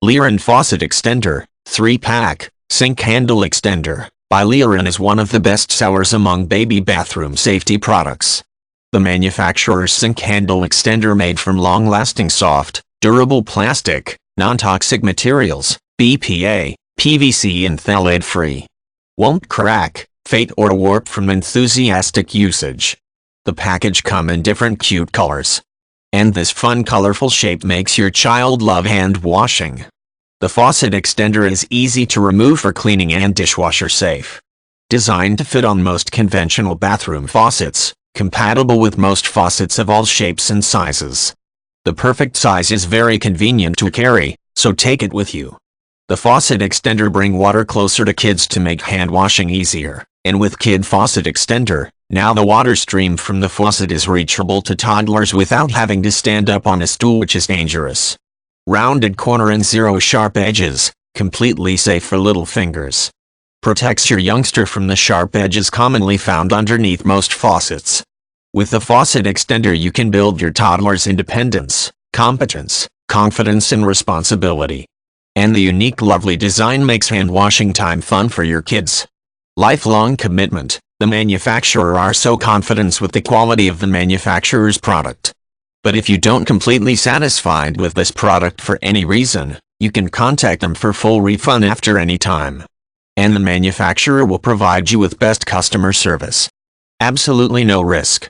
Leyaron Faucet Extender, 3-pack, Sink Handle Extender, by Leyaron is one of the best sellers among baby bathroom safety products. The manufacturer's sink handle extender made from long-lasting soft, durable plastic, non-toxic materials, BPA, PVC and phthalate-free. Won't crack, fade or warp from enthusiastic usage. The package come in different cute colors. And this fun colorful shape makes your child love hand washing. The faucet extender is easy to remove for cleaning and dishwasher safe. Designed to fit on most conventional bathroom faucets, compatible with most faucets of all shapes and sizes. The perfect size is very convenient to carry, so take it with you. The faucet extender bring water closer to kids to make hand washing easier, and with Kid Faucet Extender, now the water stream from the faucet is reachable to toddlers without having to stand up on a stool, which is dangerous. Rounded corner and zero sharp edges, completely safe for little fingers. Protects your youngster from the sharp edges commonly found underneath most faucets. With the faucet extender you can build your toddler's independence, competence, confidence and responsibility. And the unique lovely design makes hand washing time fun for your kids. Lifelong commitment. The manufacturer are so confident with the quality of the manufacturer's product. But if you don't completely satisfied with this product for any reason, you can contact them for full refund after any time. And the manufacturer will provide you with best customer service. Absolutely no risk.